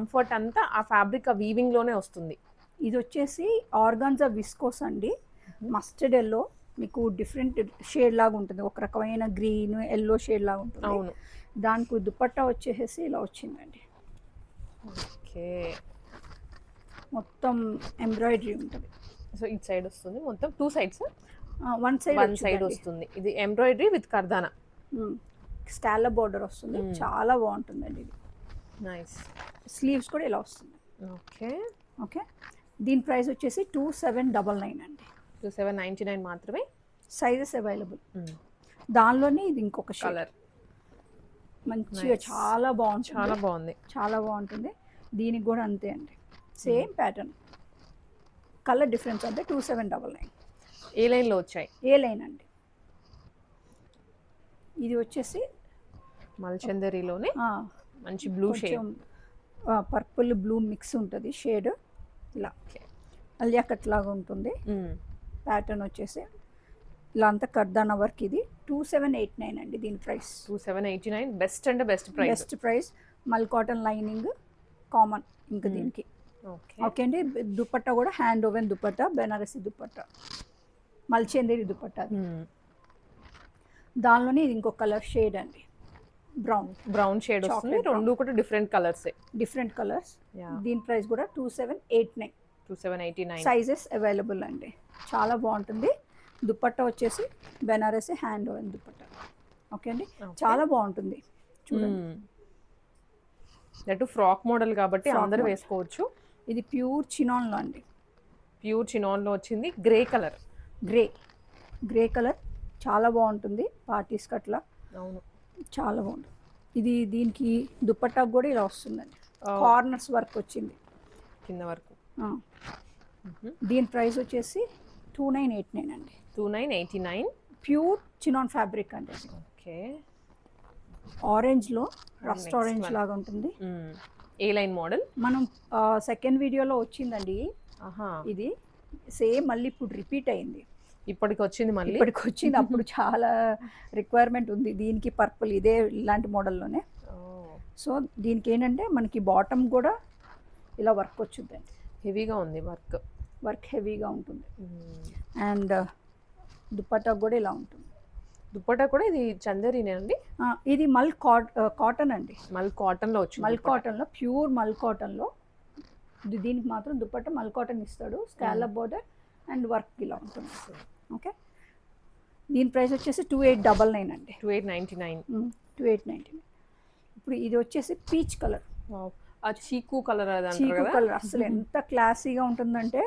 Comfort అంతా ఆ fabric ఆ వీవింగ్ లోనే వస్తుంది. ఇది వచ్చేసి ఆర్గాన్జా విస్కోస్ అండి. మస్టర్డ్ ఎల్లో మీకు డిఫరెంట్ షేడ్ లాగా ఉంటుంది, ఒక రకమైన గ్రీన్ ఎల్లో షేడ్ లాగా ఉంటుంది. అవును. దానికి దుపట్టా వచ్చేసి ఇలా వచ్చిందండి. ఓకే. మొత్తం ఎంబ్రాయిడరీ ఉంటుంది. సో ఇట్ సైడ్ వస్తుంది మొత్తం 2 సైడ్స్. వన్ సైడ్ వస్తుంది. ఇది ఎంబ్రాయిడరీ విత్ కర్దానా. స్టాలప్ బోర్డర్ వస్తుంది. చాలా బాగుంటుందండి ఇది. నైస్. స్లీవ్స్ కూడా ఇలా వస్తుంది. ఓకే. ఓకే, దీని ప్రైస్ వచ్చేసి 2799 అండి. 2799 మాత్రమే. Sizes available. దానిలోనే ఇది ఇంకొక కలర్ మంచిగా చాలా బాగుంటుంది. చాలా బాగుంది. చాలా బాగుంటుంది. దీనికి కూడా అంతే అండి, సేమ్ ప్యాటర్న్. కలర్ డిఫరెన్స్ అంటే 2799. ఏ లైన్లో వచ్చాయి? ఏ లైన్ అండి. ఇది వచ్చేసి మల్చందరిలోనే మంచి blue shade, purple blue mix ఉంటుంది షేడ్. ఇలా అలియా కట్ లాగా ఉంటుంది. ప్యాటర్న్ వచ్చేసి ఇలా అంతా కర్దానా వర్క్. ఇది 2789 అండి దీని ప్రైస్. 2789 బెస్ట్ అంటే బెస్ట్ ప్రైస్. Best price. మల్ కాటన్ లైనింగ్ కామన్ ఇంకా దీనికి. ఓకే అండి. దుపట్టా కూడా హ్యాండ్ ఓవెన్ దుపట్టా, బెనారసి దుపట్టా, మల్చందేరి దుపట్టా. దానిలోనే ఇది ఇంకో కలర్ షేడ్ అండి, బ్రౌన్ షేడ్ వస్తుంది. రెండు కూడా డిఫరెంట్ కలర్స్. దీని ప్రైస్ కూడా 2789. 2789. సైజెస్ అవైలబుల్ అండి. చాలా బాగుంటుంది. దుపట్టా వచ్చేసి Banarasi hand woven dupatta. Okay అండి, చాలా బాగుంటుంది. చూడండి, దట్ ఫ్రాక్ మోడల్ కాబట్టి అందరూ వేసుకోవచ్చు. ఇది ప్యూర్ చినాన్లో అండి. ప్యూర్ చినాన్లో వచ్చింది. గ్రే కలర్ చాలా బాగుంటుంది పార్టీస్కి అట్లా. అవును, చాలా బాగుంటుంది. ఇది దీనికి దుపట్టా కూడా ఇలా వస్తుందండి. కార్నర్స్ వర్క్ వచ్చింది కింద వరకు. దీని ప్రైస్ వచ్చేసి 2989 అండి. 2989. ప్యూర్ చినాన్ ఫ్యాబ్రిక్ అండి. ఓకే. ఆరెంజ్లో రస్ట్ ఆరెంజ్ లాగా ఉంటుంది. ఏ లైన్ మోడల్ మనం సెకండ్ వీడియోలో వచ్చిందండి. ఇది సేమ్ మళ్ళీ ఇప్పుడు రిపీట్ అయింది. ఇప్పటికి వచ్చింది. అప్పుడు చాలా రిక్వైర్మెంట్ ఉంది దీనికి. పర్పుల్ ఇదే ఇలాంటి మోడల్లోనే. సో దీనికి ఏంటంటే మనకి బాటమ్ కూడా ఇలా వర్క్ వచ్చిందండి. హెవీగా ఉంది వర్క్ హెవీగా ఉంటుంది. అండ్ దుపట్టా కూడా ఇలా ఉంటుంది. దుపట్టా కూడా ఇది చందేరీనే అండి. ఇది మల్ కాటన్ అండి. మల్ కాటన్లో వచ్చింది. మల్ కాటన్లో, ప్యూర్ మల్ కాటన్లో. దీనికి మాత్రం దుపట్టా మల్ కాటన్ ఇస్తాడు. స్కాలప్ బోర్డర్ అండ్ వర్క్ ఇలా ఉంటుంది. ఓకే, దీని ప్రైస్ వచ్చేసి 2899 అండి. 2899. ఇప్పుడు ఇది వచ్చేసి పీచ్ కలర్. చీకు కలర్. అసలు ఎంత క్లాసీగా ఉంటుందంటే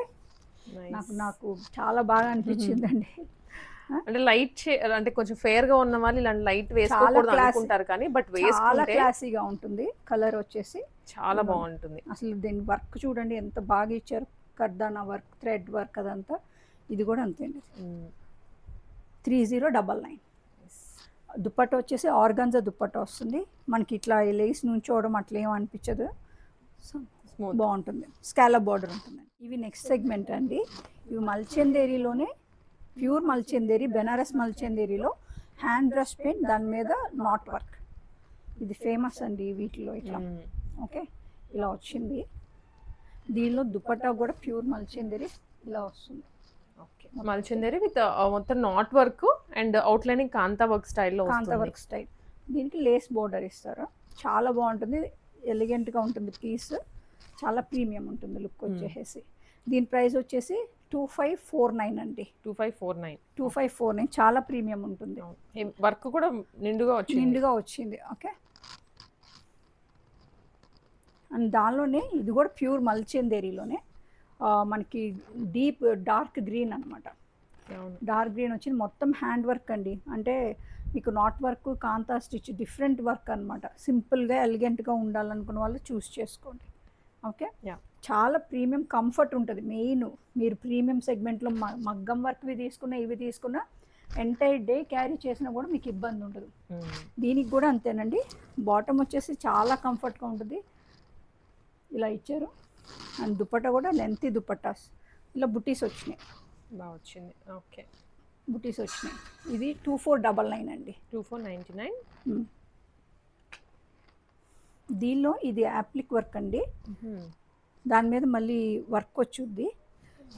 నాకు చాలా బాగా అనిపించిందండి. అంటే లైట్ అంటే కొంచెం ఫేర్ గా ఉన్న వాళ్ళు ఇలాంటి లైట్ వేసుకోకూడదు అనుకుంటారు, కానీ బట్ చాలా క్లాసీగా ఉంటుంది. కలర్ వచ్చేసి చాలా బాగుంటుంది. అసలు దీని వర్క్ చూడండి ఎంత బాగా ఇచ్చారు. కర్దానా వర్క్, థ్రెడ్ వర్క్ అదంతా. ఇది కూడా అంతే అండి. 3099. దుపట్టా వచ్చేసి ఆర్గాన్జా దుపట్టా వస్తుంది మనకి. ఇట్లా లేస్ నుంచోవడం అట్లా ఏం అనిపించదు. సో బాగుంటుంది. స్కాలప్ బార్డర్ ఉంటుంది. ఇవి నెక్స్ట్ సెగ్మెంట్ అండి. ఇవి మల్చందేరిలోనే ప్యూర్ మల్చందేరి, బెనారస్ మల్చందేరిలో హ్యాండ్ బ్రష్ పెయింట్, దాని మీద నాట్ వర్క్. ఇది ఫేమస్ అండి వీటిలో. ఇట్లా ఓకే, ఇలా వచ్చింది. దీనిలో దుపట్టా కూడా ప్యూర్ మల్చందేరి ఇలా వస్తుంది. ఓకే, మల్చందేరి విత్ మొత్తం knot work and outlining kantha work స్టైల్లో. స్టైల్. దీనికి లేస్ బోర్డర్ ఇస్తారు. చాలా బాగుంటుంది. ఎలిగెంట్గా ఉంటుంది పీస్. చాలా ప్రీమియం ఉంటుంది లుక్ వచ్చేసి. దీని ప్రైస్ వచ్చేసి 2549 అండి. 2549. చాలా ప్రీమియం ఉంటుంది. వర్క్ కూడా నిండుగా వచ్చింది. ఓకే, అండ్ దానిలోనే ఇది కూడా ప్యూర్ మల్చందేరిలోనే మనకి డీప్ డార్క్ గ్రీన్ అనమాట. డార్క్ గ్రీన్ వచ్చింది. మొత్తం హ్యాండ్ వర్క్ అండి. అంటే మీకు knot work, kantha stitch, different work అనమాట. సింపుల్గా ఎలిగెంట్గా ఉండాలనుకున్న వాళ్ళు చూస్ చేసుకోండి. ఓకే, చాలా ప్రీమియం కంఫర్ట్ ఉంటుంది. మెయిన్ మీరు ప్రీమియం సెగ్మెంట్లో మగ్గం వర్క్వి తీసుకున్నా, ఇవి తీసుకున్నా ఎంటైర్ డే క్యారీ చేసినా కూడా మీకు ఇబ్బంది ఉండదు. దీనికి కూడా అంతేనండి. బాటమ్ వచ్చేసి చాలా కంఫర్ట్గా ఉంటుంది. ఇలా ఇచ్చారు. అండ్ దుపట్టా కూడా లెంతీ దుపట్టాస్. ఇలా బుటీస్ వచ్చినాయి. బాగా వచ్చింది. ఓకే, బుటీస్ వచ్చినాయి. ఇది 2499 అండి. 2499. దీనిలో ఇది యాప్లిక్ వర్క్ అండి, దాని మీద మళ్ళీ వర్క్ వచ్చుద్ది.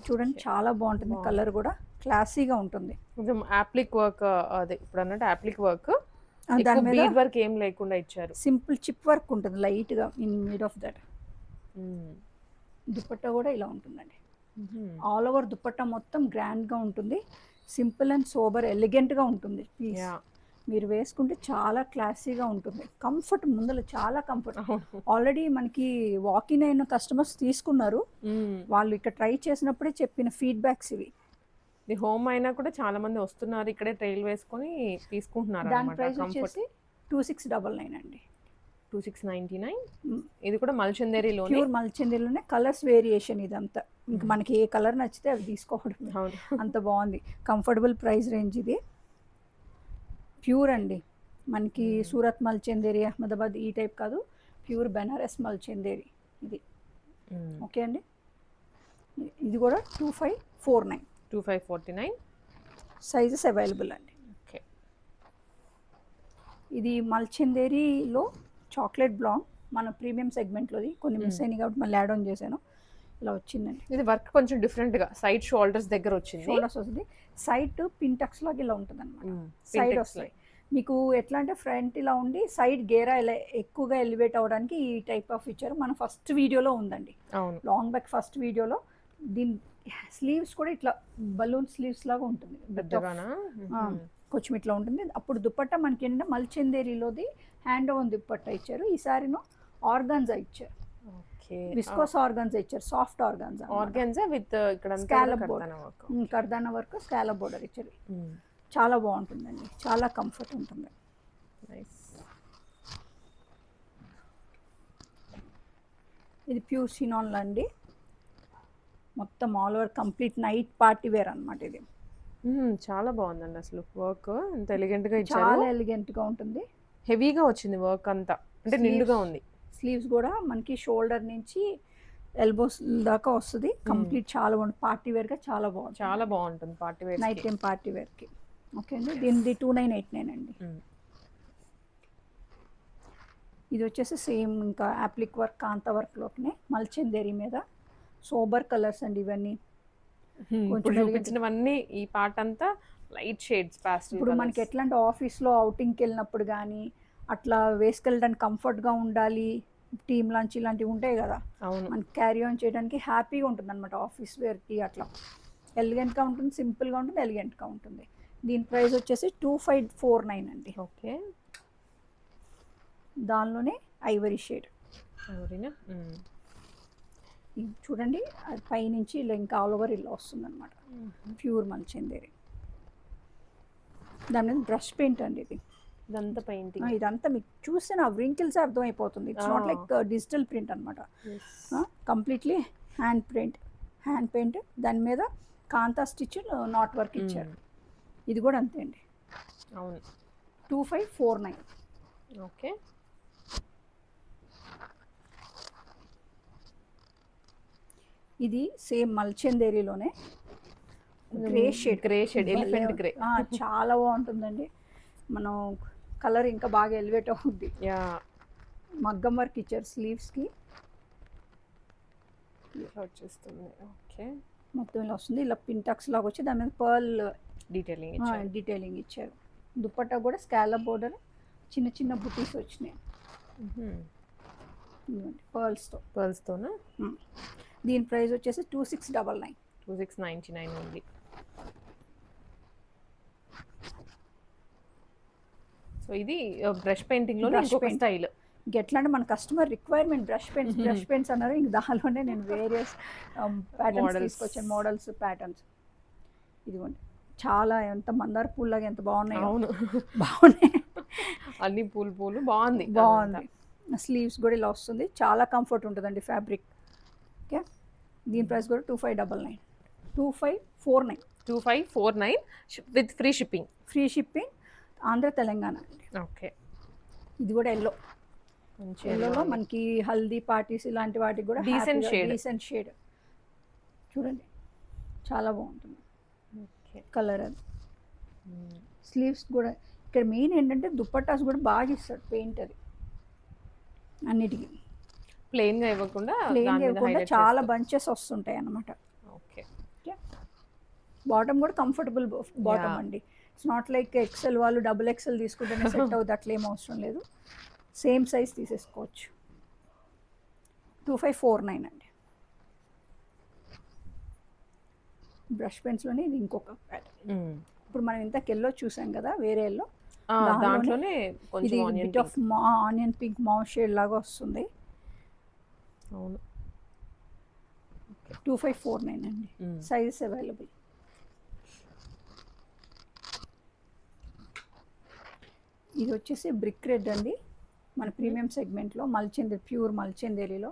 చూడండి చాలా బాగుంటుంది, కలర్ కూడా క్లాసీగా ఉంటుంది. కొంచెం యాప్లిక్ వర్క్, అదే ఇప్పుడు అన్నట్టు యాప్లిక్ వర్క్, దాని మీద బీడ్ వర్క్ ఏం లేకుండా ఇచ్చారు. సింపుల్ చిప్ వర్క్ ఉంటుంది లైట్గా in mid of that. Dupatta కూడా ఇలా ఉంటుందండి. ఆల్ ఓవర్ దుపట్టా మొత్తం గ్రాండ్గా ఉంటుంది, సింపుల్ అండ్ సోబర్ ఎలిగెంట్గా ఉంటుంది పీస్. మీరు వేసుకుంటే చాలా క్లాసీగా ఉంటుంది, కంఫర్ట్ ముందర చాలా కంఫర్ట్. ఆల్రెడీ మనకి వాకిన్ అయిన కస్టమర్స్ తీసుకున్నారు, వాళ్ళు ఇక్కడ ట్రై చేసినప్పుడే చెప్పిన ఫీడ్బ్యాక్స్ ఇవి. ఇది హోమ్ అయినా కూడా చాలా మంది వస్తున్నారు ఇక్కడే ట్రైల్ వేసుకొని తీసుకుంటున్నారు. దాని ప్రైస్ వచ్చేసి 2699 అండి. 2699. ఇది కూడా మల్చందేరిలో, ప్యూర్ మల్చందేరిలోనే, కలర్స్ వేరియేషన్ ఇదంతా. ఇంకా మనకి ఏ కలర్ నచ్చితే అవి తీసుకోవడం, అంత బాగుంది. కంఫర్టబుల్ ప్రైస్ రేంజ్ ఇది, ప్యూర్ అండి. మనకి సూరత్ మల్చందేరి, అహ్మదాబాద్ ఈ టైప్ కాదు, ప్యూర్ బెనారస్ మల్చందేరి ఇది. ఓకే అండి, ఇది కూడా 2549. 2549 సైజెస్ అవైలబుల్ అండి. ఓకే, ఇది మల్చందేరిలో చాక్లెట్ బ్లౌన్, మన ప్రీమియం సెగ్మెంట్లోది. కొన్ని మిస్ అయినాయి కాబట్టి మళ్ళీ యాడ్ ఆన్ చేశాను, ఇలా వచ్చిందండి. ఇది వర్క్ కొంచెం డిఫరెంట్గా సైడ్ షోల్డర్స్ దగ్గర వచ్చింది, షోల్డర్స్ వస్తుంది, సైడ్ పింటక్స్ లాగా ఇలా ఉంటుంది అనమాట. సైడ్ వస్తాయి మీకు ఎట్లా అంటే ఫ్రంట్ ఇలా ఉండి సైడ్ గేరా ఇలా ఎక్కువగా ఎలివేట్ అవ్వడానికి ఈ టైప్ ఆఫ్ ఇచ్చారు. మన ఫస్ట్ వీడియోలో ఉందండి, లాంగ్ బ్యాక్ ఫస్ట్ వీడియోలో. దీని స్లీవ్స్ కూడా ఇట్లా బలూన్ స్లీవ్స్ లాగా ఉంటుంది, కొంచెం ఇట్లా ఉంటుంది. అప్పుడు దుపట్టా మనకి ఏంటంటే మల్చందేరిలోది హ్యాండ్ ఓన్ దుపట్టా ఇచ్చారు, ఈసారిను ఆర్గాన్జా ఇచ్చారు, విస్కోస్ ఆర్గాన్జా ఇచ్చారు, సాఫ్ట్ ఆర్గాన్జా విత్ ఇక్కడ స్కాలప్ బోర్డర్, కర్దానా వర్క్, స్కాలప్ బోర్డర్ ఇచ్చారు. చాలా బాగుంటుందండి, చాలా కంఫర్ట్ ఉంటుంది. ఇది ప్యూర్ సినాన్లో అండి, మొత్తం all over complete night party wear అనమాట ఇది. చాలా బాగుందండి అసలు వర్క్, ఎంత ఎలిగెంట్గా ఇచ్చారు, చాలా ఎలిగెంట్గా ఉంటుంది. హెవీగా వచ్చింది వర్క్ అంతా, అంటే నిండుగా ఉంది. స్లీవ్స్ కూడా మనకి షోల్డర్ నుంచి ఎల్బోస్ దాకా వస్తుంది, కంప్లీట్ చాలా బాగుంటుంది. పార్టీ వేర్గా చాలా బాగుంటుంది, చాలా బాగుంటుంది party wear, night time party వేర్కి. ఓకే అండి, దీనిది 2989 అండి. ఇది వచ్చేసి సేమ్ ఇంకా యాప్లిక్ వర్క్, కాంతా వర్క్లోనే మల్చందేరి మీద సోబర్ కలర్స్ అండి ఇవన్నీ. చూపించినవన్నీ ఈ పార్ట్ అంతా లైట్ షేడ్స్, పాస్టల్. ఇప్పుడు మనకి ఎట్లా అంటే ఆఫీస్లో అవుటింగ్కి వెళ్ళినప్పుడు కానీ అట్లా వేసుకెళ్ళడానికి కంఫర్ట్గా ఉండాలి, టీమ్ లంచ్ ఇలాంటివి ఉంటాయి కదా, మనకి క్యారీ ఆన్ చేయడానికి హ్యాపీగా ఉంటుంది అనమాట. ఆఫీస్ వేర్కి అట్లా ఎలిగెంట్గా ఉంటుంది, సింపుల్గా ఉంటుంది, ఎలిగెంట్గా ఉంటుంది. దీని ప్రైస్ వచ్చేసి 2549 అండి. ఓకే, దానిలోనే ఐవరీ షేడ్ చూడండి, అది పైనుంచి ఇలా ఇంకా ఆల్ ఓవర్ ఇలా వస్తుంది అనమాట, ప్యూర్ మల్చందేరి. దాని మీద బ్రష్ పెయింట్ అండి ఇది, ఇదంతా పెయింటింగ్. ఇదంతా మీకు చూస్తే నా వ్రింకిల్స్ అర్థమైపోతుంది, it's not like digital print అనమాట, కంప్లీట్లీ హ్యాండ్ పెయింట్. దాని మీద కాంతా స్టిచ్ నాట్ వర్క్ ఇచ్చారు. ఇది కూడా అంతే అండి, అవును, 2549. ఓకే, ఇది సేమ్ మల్చందేరిలోనే గ్రే షేడ్ ఎలిఫెంట్ గ్రే, చాలా బాగుంటుందండి. మనం కలర్ ఇంకా బాగా ఎలివేట్ అవుద్ది. మగ్గం వర్క్ ఇచ్చారు స్లీవ్స్కి, వచ్చేస్తుంది. ఓకే, మొత్తం ఇలా వస్తుంది, ఇలా పింటక్స్ లాగా వచ్చి దాని మీద పర్ల్ డీటెయిలింగ్ ఇచ్చారు. దుపట్టా కూడా స్కాలప్ బోర్డర్, చిన్న చిన్న బుటీస్ వచ్చినాయి పర్ల్స్తోనా. దీని ప్రైస్ వచ్చేసి 2699 ఉంది. సో ఇది బ్రష్ పెయింటింగ్ లో ఇంకొక స్టైల్. ఎట్లా అంటే మన కస్టమర్ రిక్వైర్మెంట్ బ్రష్ పెయింట్స్ అన్నారు, ఇంక దానిలోనే నేను వేరియస్ ప్యాటర్న్స్ తీసుకొచ్చాను, మోడల్స్ ప్యాటర్న్స్. ఇదిగోండి, చాలా ఎంత మందార పూల్లాగా ఎంత బాగున్నాయి. అవును, బాగున్నాయి, అన్ని పూలు బాగుంది. స్లీవ్స్ కూడా ఇలా వస్తుంది, చాలా కంఫర్ట్ ఉంటుందండి ఫ్యాబ్రిక్. ఓకే, దీని ప్రైస్ కూడా 2549 with free shipping, Andhra Telangana అండి. ఓకే, ఇది కూడా ఎల్లోలో మనకి హల్దీ పార్టీస్ ఇలాంటి వాటికి కూడా డీసెంట్ షేడ్ చూడండి, చాలా బాగుంటుంది కలర్. అది స్లీవ్స్ కూడా ఇక్కడ మెయిన్ ఏంటంటే దుపట్టాస్ కూడా బాగా ఇస్తాడు పెయింట్, అది అన్నిటికీ ప్లెయిన్ గా ఇవ్వకుండా ప్లెయిన్ దాని మీద ఇవ్వకుండా హైలైట్ చాలా బంచెస్ వస్తుంటాయి అన్నమాట. ఓకే. బాటమ్ కూడా కంఫర్టబుల్ బాటమ్ Yeah. అండి. ఇట్స్ నాట్ లైక్ ఎక్సెల్ వాళ్ళు డబుల్ ఎక్సెల్ తీసుకుంటేనే సెట్ అవుతుంది, అట్లా ఏం అవసరం లేదు, సేమ్ సైజ్ తీసేసుకోవచ్చు. 2549 అండి. బ్రష్ పెన్స్లోనే ఇది ఇంకొక ప్యాటర్న్. ఇప్పుడు మనం ఇంతకు ఎల్లో చూసాం కదా, వేరే ఎల్లో, దాంట్లోనే ఇది కొంచెం onion bit of onion pink mauve shade లాగా వస్తుంది. అవును. 2549 అండి. Sizes available. ఇది వచ్చేసి బ్రిక్ రెడ్ అండి, మన ప్రీమియం సెగ్మెంట్లో మల్చందేరి, ప్యూర్ మల్చందేరిలో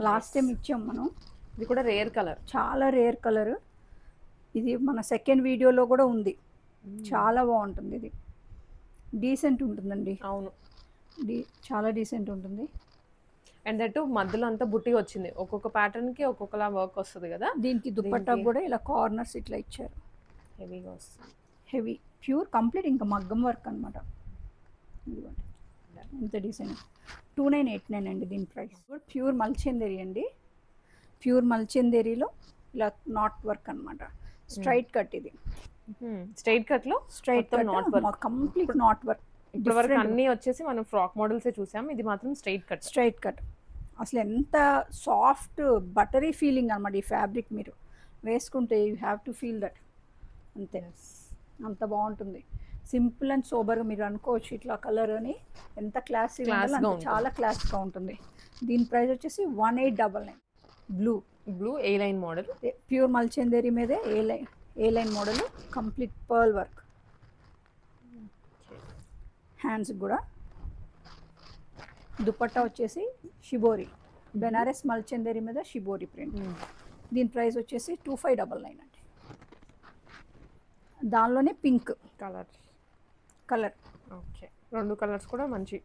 లాస్ట్ టైం ఇచ్చాం మనం. ఇది కూడా రేర్ కలర్, చాలా రేర్ కలర్. ఇది మన సెకండ్ వీడియోలో కూడా ఉంది. చాలా బాగుంటుంది, ఇది డీసెంట్ ఉంటుందండి. అవును, చాలా డీసెంట్ ఉంటుంది. అండ్ దట్ మధ్యలో అంతా బుట్టి వచ్చింది, ఒక్కొక్క ప్యాటర్న్ కి ఒక్కొక్కలా వర్క్ వస్తుంది కదా. దీనికి దుపట్టా కూడా ఇలా కార్నర్స్ ఇట్లా ఇచ్చారు, హెవీగా వస్తుంది. హెవీ ప్యూర్ కంప్లీట్ ఇంకా మగ్గం వర్క్ అనమాట. ఎంత డీసెంట్. 2989 అండి దీని ప్రైస్. ప్యూర్ మల్చందేరి అండి, ప్యూర్ మల్చందేరిలో ఇలా నాట్ వర్క్ అనమాట, స్ట్రైట్ కట్. ఇది స్ట్రైట్ కట్ లో straight cut, not work, complete not work. ఇప్పటివరకు అన్ని వచ్చేసి మనం ఫ్రాక్ మోడల్సే చూసాం, ఇది మాత్రం స్ట్రైట్ కట్. స్ట్రైట్ కట్ అసలు ఎంత సాఫ్ట్ బటరీ ఫీలింగ్ అనమాట ఈ ఫ్యాబ్రిక్. మీరు వేసుకుంటే you have to feel that, అంతే, అంత బాగుంటుంది. సింపుల్ అండ్ సోబర్గా మీరు అనుకోవచ్చు, ఇట్లా కలర్ అని ఎంత క్లాసీగా, చాలా క్లాస్గా ఉంటుంది. దీని ప్రైస్ వచ్చేసి 1899. Blue A line model, pure Malchanderi మీదే A line model, complete pearl work. Hands కూడా. దుపట్టా వచ్చేసి షిబోరి, బెనారస్ మల్చందేరి మీద షిబోరి ప్రింట్. దీని ప్రైస్ వచ్చేసి 2599 అండి. దానిలోనే పింక్ కలర్. ఓకే, రెండు కలర్స్ కూడా మంచి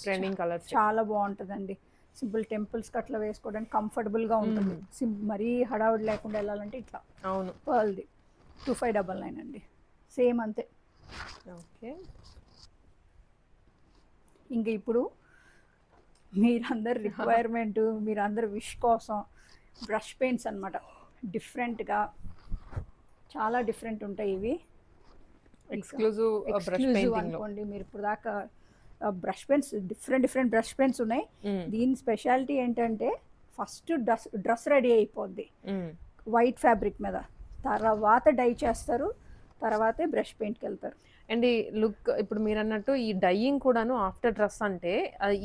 ట్రెండింగ్ కలర్స్, చాలా బాగుంటుందండి. సింపుల్ టెంపుల్స్కి అట్లా వేసుకోవడానికి కంఫర్టబుల్గా ఉంటుంది. మరీ హడావుడి లేకుండా వెళ్ళాలంటే ఇట్లా. అవును, పర్ల్ది 2599 అండి, సేమ్ అంతే. ఓకే. ఇంకా ఇప్పుడు మీరందరు రిక్వైర్మెంట్, మీరందరు విష్ కోసం బ్రష్ పెయింట్స్ అనమాట, డిఫరెంట్గా చాలా డిఫరెంట్ ఉంటాయి ఇవి. ఎక్స్క్లూజివ్ అనుకోండి. మీరు ఇప్పుడు దాకా brush pens, different brush pens ఉన్నాయి. దీని స్పెషాలిటీ ఏంటంటే ఫస్ట్ డ్రెస్ రెడీ అయిపోద్ది వైట్ ఫ్యాబ్రిక్ మీద, తర్వాత డై చేస్తారు, తర్వాతే బ్రష్ పెయింట్కి వెళ్తారు. అండ్ ఈ లుక్ ఇప్పుడు మీరు అన్నట్టు ఈ డైయింగ్ కూడాను ఆఫ్టర్ డ్రెస్ అంటే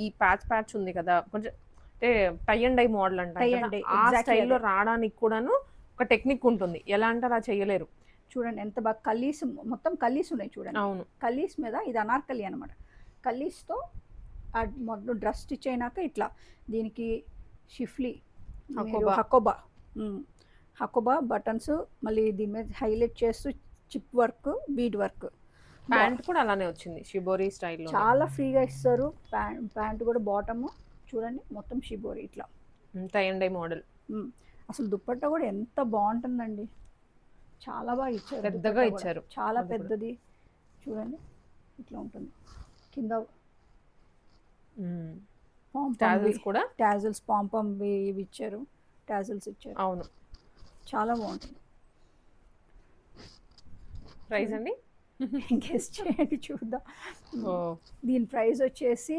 ఈ ప్యాచ్ ఉంది కదా, కొంచెం అంటే టై అండ్ డై మోడల్ అంటే ఆ స్టైల్లో రావడానికి కూడాను ఒక టెక్నిక్ ఉంటుంది. ఎలా అంటే అలా చేయలేరు. చూడండి ఎంత బాగా కలీస్, మొత్తం కలీస్ ఉన్నాయి చూడండి. అవును, కలీస్ మీద ఇది అనార్కలి అనమాట. కలీస్తో మొత్తం డ్రెస్ స్టిచ్ అయినాక ఇట్లా దీనికి షిఫ్లీ, హకోబా బటన్స్, మళ్ళీ దీని మీద హైలైట్ చేస్తూ chip work, bead work. Pant కూడా అలానే వచ్చింది షిబోరి స్టైల్లో, చాలా ఫ్రీగా ఇస్తారు. ప్యాంట్ కూడా బాటమ్ చూడండి మొత్తం షిబోరి ఇట్లా టై అండ్ డై మోడల్. అసలు దుపట్టా కూడా ఎంత బాగుంటుందండి, చాలా బాగా ఇచ్చారు, పెద్దగా ఇచ్చారు, చాలా పెద్దది. చూడండి ఇట్లా ఉంటుంది. కింద టాజిల్స్ పాంపమ్ ఇవి ఇచ్చారు, టాజిల్స్ ఇచ్చారు. అవును, చాలా బాగుంటుంది. ప్రైస్ అండి గెస్ చేయండి చూద్దాం. దీని ప్రైస్ వచ్చేసి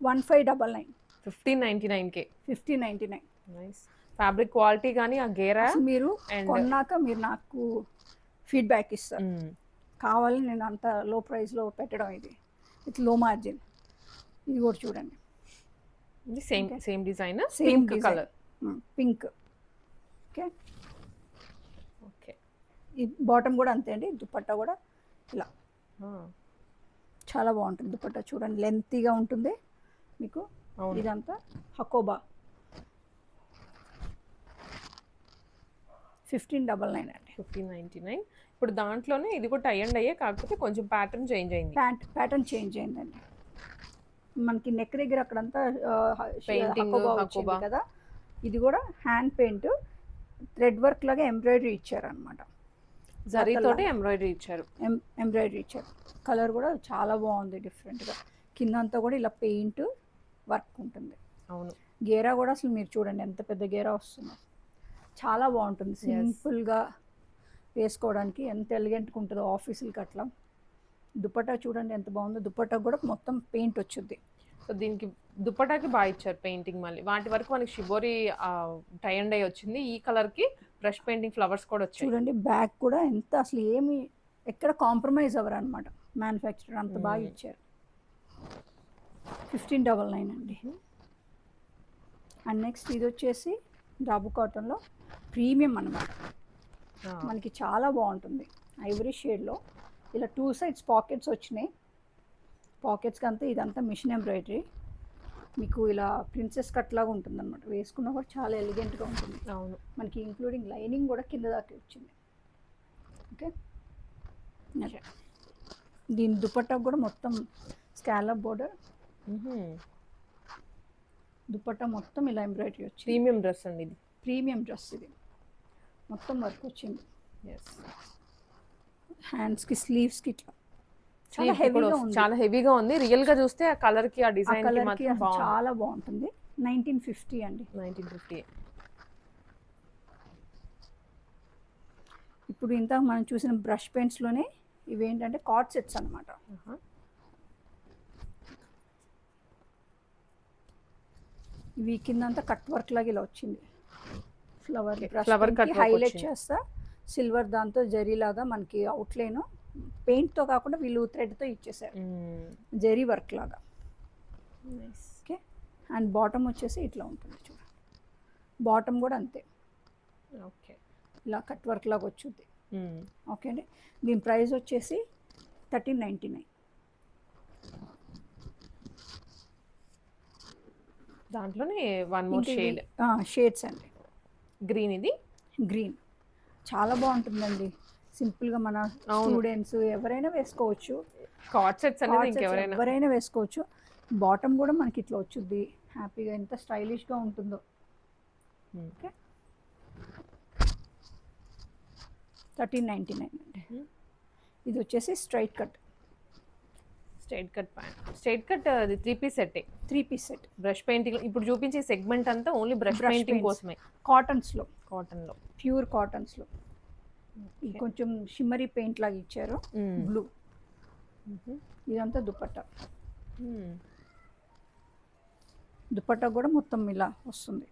1599. 1599K. 1599. నైస్. ఫ్యాబ్రిక్ క్వాలిటీ కానీ ఆ గేరా మీరు కొన్నాక మీరు నాకు ఫీడ్బ్యాక్ ఇస్తారు. కావాలని నేను అంత లో ప్రైస్లో పెట్టడం, ఇది విత్ లో మార్జిన్. ఇది కూడా చూడండి, ఇది same design, same colour, pink. Okay okay. ఈ బాటమ్ కూడా అంతే అండి, దుపట్టా కూడా ఇలా చాలా బాగుంటుంది. దుపట్టా చూడండి లెంతీగా ఉంటుంది మీకు. ఇదంతా హకోబా 1599 అండి. 1599. ఇప్పుడు దాంట్లోనే ఇది కూడా టై అండ్ అయ్యే, కాకపోతే కొంచెం ప్యాటర్న్ చేంజ్ అయింది. ప్యాటర్న్ చేంజ్ అయిందండి. మనకి నెక్ దగ్గర అక్కడంతా హకోబా కదా, ఇది కూడా హ్యాండ్ పెయింట్ థ్రెడ్ వర్క్ లాగా ఎంబ్రాయిడరీ ఇచ్చారనమాట. జరీతోటి ఎంబ్రాయిడరీ ఇచ్చారు. ఎంబ్రాయిడరీ ఇచ్చారు. కలర్ కూడా చాలా బాగుంది డిఫరెంట్గా. కింద అంతా కూడా ఇలా పెయింట్ వర్క్ ఉంటుంది. అవును. గేరా కూడా అసలు మీరు చూడండి ఎంత పెద్ద గేరా వస్తుందో, చాలా బాగుంటుంది. సింపుల్గా వేసుకోవడానికి ఎంత ఎలిగెంట్గా ఉంటుందో ఆఫీసులకి అట్లా. దుపట్టా చూడండి ఎంత బాగుందో, దుపట్టా కూడా మొత్తం పెయింట్ వచ్చింది. సో దీనికి దుపట్టాకి బాగా ఇచ్చారు పెయింటింగ్. మళ్ళీ వాటి వరకు మనకి షిబోరి టై అండ్ డై వచ్చింది. ఈ కలర్ కి బ్రష్ పెయింటింగ్ ఫ్లవర్స్ కూడా వచ్చాయి. చూడండి బ్యాక్ కూడా ఎంత అసలు ఏమి ఎక్కడ కాంప్రమైజ్ అవ్వరు అనమాట, మ్యానుఫ్యాక్చరర్ అంత బాగా ఇచ్చారు. 1599 అండి. అండ్ నెక్స్ట్ ఇది వచ్చేసి డాబు కాటన్లో ప్రీమియం అనమాట. మనకి చాలా బాగుంటుంది. ఐవరీ షేడ్లో ఇలా 2 సైడ్స్ పాకెట్స్ వచ్చినాయి. పాకెట్స్కి అంతా ఇదంతా మిషన్ ఎంబ్రాయిడరీ. మీకు ఇలా ప్రిన్సెస్ కట్ లాగా ఉంటుంది అనమాట. వేసుకున్నా కూడా చాలా ఎలిగెంట్గా ఉంటుంది. అవును. మనకి ఇంక్లూడింగ్ లైనింగ్ కూడా కింద దాకా వచ్చింది. ఓకే, దీని దుపట్టా కూడా మొత్తం స్కాలప్ బోర్డర్. దుపట్టా మొత్తం ఇలా ఎంబ్రాయిడరీ వచ్చింది. ప్రీమియం డ్రెస్ అండి ఇది. ప్రీమియం డ్రెస్ ఇది, మొత్తం వర్క్ వచ్చింది. హ్యాండ్స్కి స్లీవ్స్కి ఇట్లా చాలా హెవీగా ఉంది. చాలా హెవీగా ఉంది. రియల్ గా చూస్తే ఆ కలర్ కి ఆ డిజైన్ కి మాత్రం చాలా బాగుంటుంది. 1950 అండి. 1950. ఇప్పుడు ఇంత మనం చూసిన బ్రష్ పెయింట్స్ లోనే ఇవి ఏంటంటే కార్డ్ సెట్స్ అన్నమాట. ఇవి కిందంతా కట్ వర్క్ లాగా ఇలా వచ్చింది. ఫ్లవర్ కట్ హైలైట్ చేస్తా సిల్వర్ దాంతో జరీ లాగా మనకి అవుట్లైన్ పెయింట్తో కాకుండా వీళ్ళు థ్రెడ్తో ఇచ్చేసారు, జరీ వర్క్ లాగా. ఓకే, అండ్ బాటమ్ వచ్చేసి ఇట్లా ఉంటుంది చూడండి. బాటమ్ కూడా అంతే, ఓకే, ఇలా కట్ వర్క్ లాగా వచ్చింది. ఓకే అండి. దీని ప్రైస్ వచ్చేసి 1399. దాంట్లోనే వన్ మోర్ షేడ్, షేడ్స్ అండి. గ్రీన్, ఇది గ్రీన్ చాలా బాగుంటుందండి. సింపుల్గా మన స్టూడెంట్స్ ఎవరైనా వేసుకోవచ్చు. కార్డ్ సెట్స్ అనేది ఎవరైనా వేసుకోవచ్చు. బాటమ్ కూడా మనకి ఇట్లా వచ్చుద్ది హ్యాపీగా, ఎంత స్టైలిష్గా ఉంటుందో. ఓకే, 1399 అండి. ఇది వచ్చేసి straight cut pant. Straight cut అది 3 piece set. 3 piece set. Brush painting ఇప్పుడు చూపించే సెగ్మెంట్ అంతా ఓన్లీ బ్రష్ పెయింటింగ్ కోసమే. కాటన్స్లో, ప్యూర్ కాటన్స్లో కొంచెం షిమ్మరీ పెయింట్ లాగా ఇచ్చారు, బ్లూ. ఇదంతా దుపట్టా. దుపట్టా కూడా మొత్తం ఇలా వస్తుంది.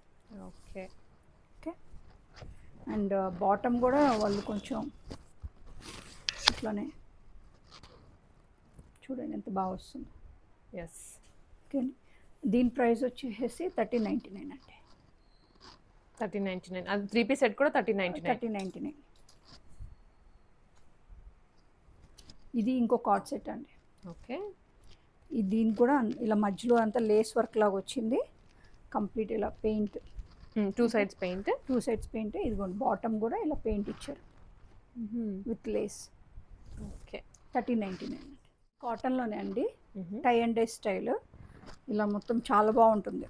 Okay, okay. అండ్ బాటమ్ కూడా వాళ్ళు కొంచెం ఇట్లానే చూడండి ఎంత బాగా వస్తుంది. Yes, okay. దీని ప్రైస్ వచ్చేసి 1399 అండి. 1399. అది 3 పీస్ సెట్ కూడా 1399. ఇది ఇంకో కార్డ్ సెట్ అండి. ఓకే, ఇది దీని కూడా ఇలా మధ్యలో అంతా లేస్ వర్క్ లాగా వచ్చింది. కంప్లీట్ ఇలా పెయింట్, 2 సైడ్స్ పెయింట్. ఇదిగోండి బాటమ్ కూడా ఇలా పెయింట్ ఇచ్చారు విత్ లేస్. ఓకే, 1399 అండి. కాటన్లోనే అండి, టై అండ్ డై స్టైల్. ఇలా మొత్తం చాలా బాగుంటుంది.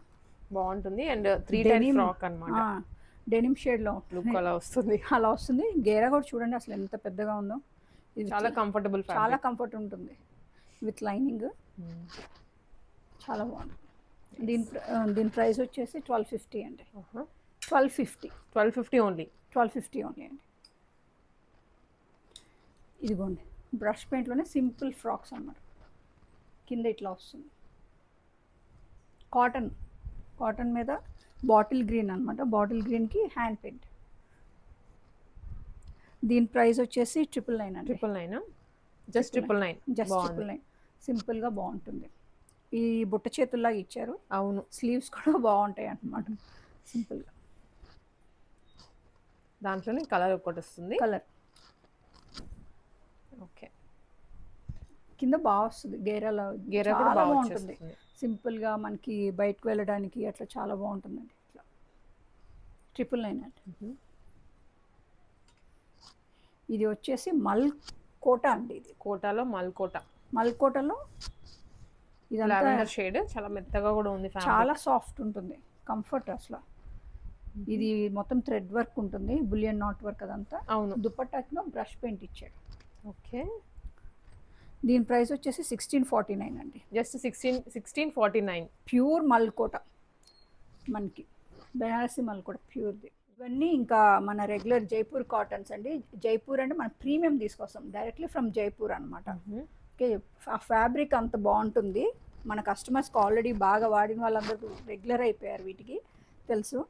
అండ్ 3 టైప్ ఫ్రాక్ అన్నమాట. డెనిమ్ షేడ్లో లుక్ అలా వస్తుంది. గేరా కూడా చూడండి అసలు ఎంత పెద్దగా ఉందో. ఇది చాలా కంఫర్టబుల్, చాలా కంఫర్ట్ ఉంటుంది విత్ లైనింగ్. చాలా బాగుంటుంది. దీని ప్రైస్ వచ్చేసి 1250 అండి. 1250 ఓన్లీ. 1250 ఓన్లీ అండి. ఇదిగోండి బ్రష్ పెయింట్లోనే సింపుల్ ఫ్రాక్స్ అన్నమాట. కింద ఇట్లా వస్తుంది. కాటన్ మీద బాటిల్ గ్రీన్ అనమాట. బాటిల్ గ్రీన్కి హ్యాండ్ పెయింట్. దీని ప్రైస్ వచ్చేసి 999 అండి. 999. జస్ట్ 999. సింపుల్గా బాగుంటుంది. ఈ బుట్ట చేతుల్లాగా ఇచ్చారు. అవును, స్లీవ్స్ కూడా బాగుంటాయి అన్నమాట. సింపుల్గా దాంట్లోనే కలర్ ఒకటి వస్తుంది. ఓకే, కింద బాగా వస్తుంది. గేరా కూడా బాగుంటుంది. సింపుల్గా మనకి బయటకు వెళ్ళడానికి అట్లా చాలా బాగుంటుందండి. ఇట్లా 999 అండి. ఇది వచ్చేసి మల్కోటా అండి. ఇది కోటాలో మల్కోటాలో ఇదంతా షేడ్ చాలా మెత్తగా కూడా ఉంది. చాలా సాఫ్ట్ ఉంటుంది, కంఫర్ట్ అసలు. ఇది మొత్తం థ్రెడ్ వర్క్ ఉంటుంది, బులియన్ నాట్ వర్క్ అదంతా. అవును. దుపట్టాకిలో బ్రష్ పెయింట్ ఇచ్చాడు. ఓకే, దీని ప్రైస్ వచ్చేసి 1649 అండి. జస్ట్ 1649. ప్యూర్ మల్కోట, మనకి బెనారసి మల్కోట ప్యూర్ది. ఇవన్నీ ఇంకా మన రెగ్యులర్ జైపూర్ కాటన్స్ అండి. జైపూర్ అంటే మన ప్రీమియం తీసుకొస్తాం డైరెక్ట్లీ ఫ్రమ్ జైపూర్ అనమాట. ఓకే, ఆ ఫ్యాబ్రిక్ అంత బాగుంటుంది. మన కస్టమర్స్కి ఆల్రెడీ బాగా వాడిన వాళ్ళందరూ రెగ్యులర్ అయిపోయారు వీటికి, తెలుసు.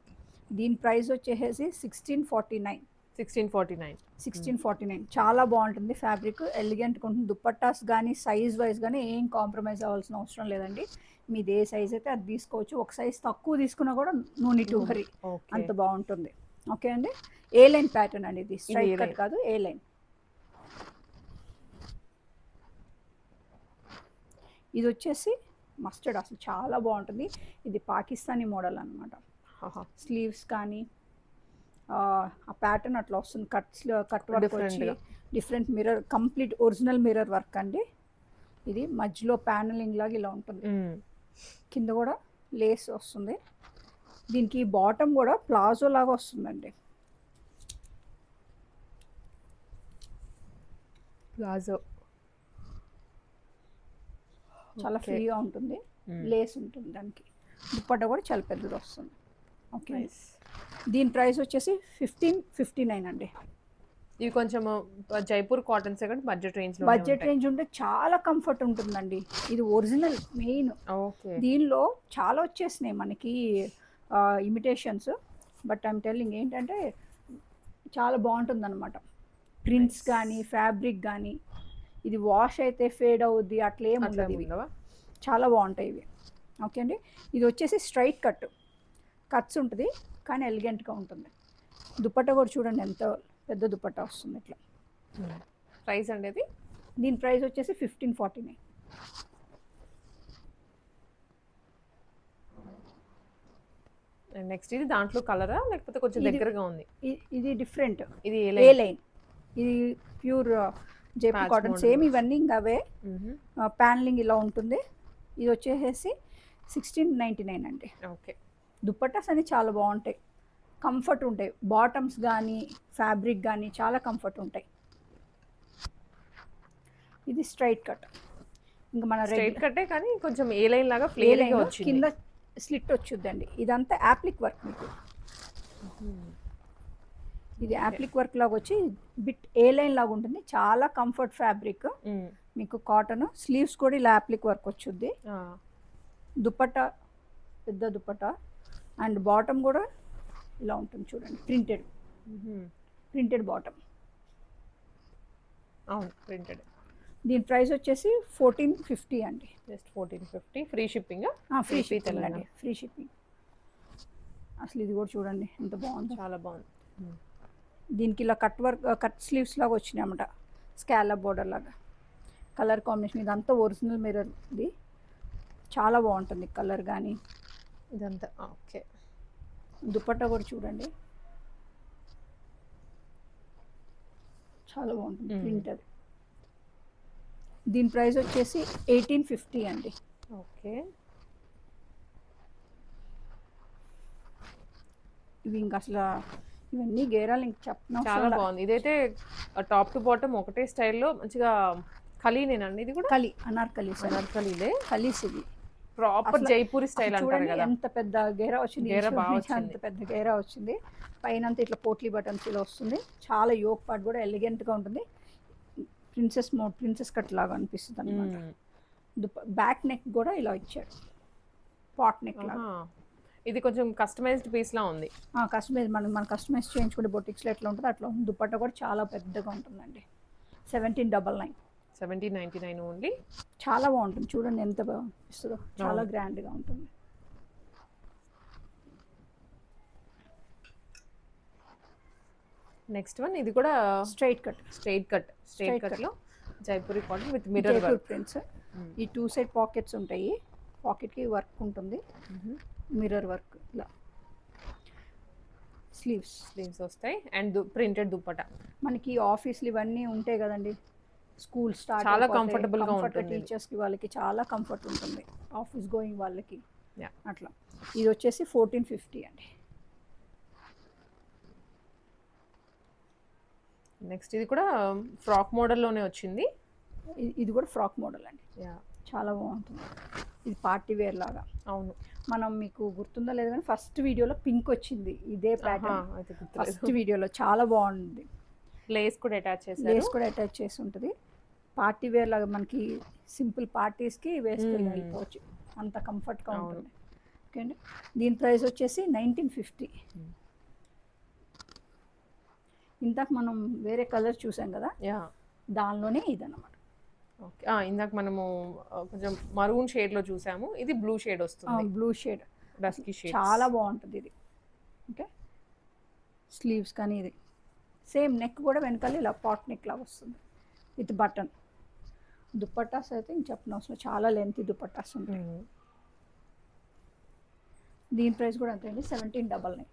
దీని ప్రైస్ వచ్చేసి 1649. 1649 చాలా బాగుంటుంది ఫ్యాబ్రిక్, ఎలిగెంట్గా ఉంటుంది. దుప్పట్టాస్ కానీ సైజ్ వైజ్ కానీ ఏం కాంప్రమైజ్ అవ్వాల్సిన అవసరం లేదండి. మీది ఏ సైజ్ అయితే అది తీసుకోవచ్చు. ఒక సైజ్ తక్కువ తీసుకున్నా కూడా నో నీడ్ టు వరీ, అంత బాగుంటుంది. ఓకే అండి, ఏ లైన్ ప్యాటర్న్ అండి ఇది, స్ట్రైట్ కట్ కాదు, ఏ లైన్. ఇది వచ్చేసి మస్టర్డ్, అసలు చాలా బాగుంటుంది. ఇది పాకిస్తానీ మోడల్ అనమాట. స్లీవ్స్ కానీ ఆ ప్యాటర్న్ అట్లా వస్తుంది, కట్ వర్క్ వచ్చి different mirror, complete original mirror work అండి. ఇది మధ్యలో ప్యానలింగ్ లాగా ఇలా ఉంటుంది, కింద కూడా లేస్ వస్తుంది. దీనికి బాటమ్ కూడా ప్లాజో లాగా వస్తుందండి. ప్లాజో చాలా ఫ్రీగా ఉంటుంది, లేస్ ఉంటుంది దానికి. దుప్పట్టా కూడా చాలా పెద్దది వస్తుంది. ఓకే, దీని ప్రైస్ వచ్చేసి 1559 అండి. ఇవి కొంచెం జైపూర్ కాటన్స్ కాబట్టి బడ్జెట్ రేంజ్ ఉంటే చాలా కంఫర్ట్ ఉంటుందండి. ఇది ఒరిజినల్ మెయిన్. ఓకే, దీనిలో చాలా వచ్చేసినాయి మనకి ఇమిటేషన్స్, బట్ ఐమ్ టెల్లింగ్ ఏంటంటే చాలా బాగుంటుంది అనమాట. ప్రింట్స్ కానీ ఫ్యాబ్రిక్ కానీ, ఇది వాష్ అయితే ఫేడ్ అవుద్ది అట్లా ఏమి ఉండదు. ఇవి చాలా బాగుంటాయి ఇవి. ఓకే అండి, ఇది వచ్చేసి స్ట్రైట్ కట్స్ ఉంటుంది కానీ ఎలిగెంట్గా ఉంటుంది. దుప్పట్టా కూడా చూడండి ఎంత పెద్ద దుప్పట్టా వస్తుంది ఇట్లా. ప్రైస్ అండి అది, దీని ప్రైస్ వచ్చేసి 1549. నెక్స్ట్ ఇది దాంట్లో కలరా లేకపోతే కొంచెం దగ్గరగా ఉంది? ఇది డిఫరెంట్, ఇది ఏ లైన్. ఇది ప్యూర్ జైపూర్ కాటన్, సేమ్ ఇవన్నీ ఇంకా అవే. ప్యానలింగ్ ఇలా ఉంటుంది. ఇది వచ్చేసి 1699 అండి. ఓకే, దుప్పట్టాస్ అన్ని చాలా బాగుంటాయి, కంఫర్ట్ ఉంటాయి. బాటమ్స్ కానీ ఫ్యాబ్రిక్ కానీ చాలా కంఫర్ట్ ఉంటాయి. ఇది స్ట్రైట్ కట్, ఇంకా మన స్ట్రైట్ కట్టే కానీ కొంచెం ఏ లైన్ లాగా ఫ్లేర్గా వచ్చింది, కింద స్లిట్ వచ్చుద్దండి. ఇదంతా యాప్లిక్ వర్క్ మీకు. ఇది యాప్లిక్ వర్క్ లాగా వచ్చి బిట్ ఏ లైన్ లాగా ఉంటుంది, చాలా కంఫర్ట్ ఫ్యాబ్రిక్ మీకు. కాటన్ స్లీవ్స్ కూడా ఇలా యాప్లిక్ వర్క్ వచ్చుద్ది. దుప్పట్టా పెద్ద దుప్పట్టా, అండ్ బాటమ్ కూడా ఇలా ఉంటుంది చూడండి, ప్రింటెడ్ బాటమ్. అవును, ప్రింటెడ్. దీని ప్రైస్ వచ్చేసి 1450 అండి. Just 1450, free shipping. Free shipping అండి, ఫ్రీ షిప్పింగ్. అసలు ఇది కూడా చూడండి ఎంత బాగుంది, చాలా బాగుంది. దీనికి ఇలా కట్ స్లీవ్స్ లాగా వచ్చినాయి అన్నమాట, స్కాలప్ బోర్డర్ లాగా. కలర్ కాంబినేషన్ ఇదంతా ఒరిజినల్ మిర్రర్ది, చాలా బాగుంటుంది కలర్ కానీ ఇదంతా. ఓకే, దుపట్టా కూడా చూడండి చాలా బాగుంటుంది, ప్రింట్ అది. దీని ప్రైస్ వచ్చేసి 1850 అండి. ఓకే, ఇవి ఇంకా అసలు ఇవన్నీ గేరాలు ఇంక చెప్పిన చాలా బాగుంది. ఇదైతే టాప్ టు బాటమ్ ఒకటే స్టైల్లో మంచిగా కలీనేనండి. ఇది కూడా అనార్కలీలే, కలీస్ ఇది ప్రాపర్ జైపూరి స్టైల్ అంటారు కదా. ఎంత పెద్ద గేరా వచ్చింది, అంత పెద్ద గేరా వచ్చింది. పైన అంతా ఇట్లా పోట్లీ బటన్స్ ఇలా వస్తుంది. చాలా యోక్ పార్ట్ కూడా ఎలిగెంట్గా ఉంటుంది. ప్రిన్సెస్ కట్ లాగా అనిపిస్తుంది అనమాట. బ్యాక్ నెక్ కూడా ఇలా ఇచ్చాడు, పాట్ నెక్ లాగా. ఇది కొంచెం కస్టమైజ్డ్ పీస్ లా ఉంది. మన కస్టమైజ్ చేయించుకుంటే బొటిక్స్లో ఎట్లా ఉంటుందో అట్లా ఉంది. దుపట్టా కూడా చాలా పెద్దగా ఉంటుందండి. 1799. 1799 ఓన్లీ. చాలా బాగుంటుంది చూడండి ఎంత ఇస్తుందో, చాలా గ్రాండ్గా ఉంటుంది. నెక్స్ట్ వన్, ఇది కూడా స్ట్రైట్ కట్ లో Jaipuri cotton with mirror prints. ఈ 2 సైడ్ పాకెట్స్ ఉంటాయి, పాకెట్కి వర్క్ ఉంటుంది, మిర్రర్ వర్క్ ఇలా. స్లీవ్స్ వస్తాయి అండ్ ప్రింటెడ్ దుపట్టా. మనకి ఆఫీస్లు ఇవన్నీ ఉంటాయి కదండి, స్కూల్ స్టార్ట్ చాలా కంఫర్టబుల్ గా ఉంటుంది. టీచర్స్కి వాళ్ళకి చాలా కంఫర్ట్ ఉంటుంది, ఆఫీస్ గోయింగ్ వాళ్ళకి అట్లా. ఇది వచ్చేసి 1450 అండి. నెక్స్ట్ ఇది కూడా ఫ్రాక్ మోడల్లోనే వచ్చింది. ఇది కూడా ఫ్రాక్ మోడల్ అండి, యా చాలా బాగుంటుంది. ఇది పార్టీ వేర్ లాగా. అవును. మనం మీకు గుర్తుందో లేదు కానీ ఫస్ట్ వీడియోలో పింక్ వచ్చింది ఇదే ప్యాటర్న్. అయితే గుర్తులేదు. ఫస్ట్ వీడియోలో చాలా బాగుంది. లేస్ కూడా అటాచ్ చేశారు. లేస్ కూడా అటాచ్ చేసి ఉంటుంది. పార్టీ వేర్ లాగా మనకి సింపుల్ పార్టీస్కి వేసుకుని వెళ్ళిపోవచ్చు, అంత కంఫర్ట్గా ఉంటుంది. ఓకే అండి, దీని ప్రైస్ వచ్చేసి 1950. ఇందాక మనం వేరే కలర్ చూసాం కదా, యా దానిలోనే ఇదన్నమాట. ఓకే. ఇందాక మనము కొంచెం మరూన్ షేడ్ లో చూసాము, ఇది బ్లూ షేడ్ వస్తుంది, బ్లూ షేడ్, డస్కీ షేడ్. చాలా బాగుంటుంది ఇది. ఓకే, స్లీవ్స్ కానీ ఇది సేమ్ నెక్ కూడా వెనకాల ఇలా పాట్ నెక్ లాగా వస్తుంది విత్ బటన్. దుపట్టాస్ అయితే ఇంక చెప్పనవసరం, చాలా లెంత్ దుపట్టాస్ ఉంటాయి. దీని ప్రైస్ కూడా అంతే అండి, 1799.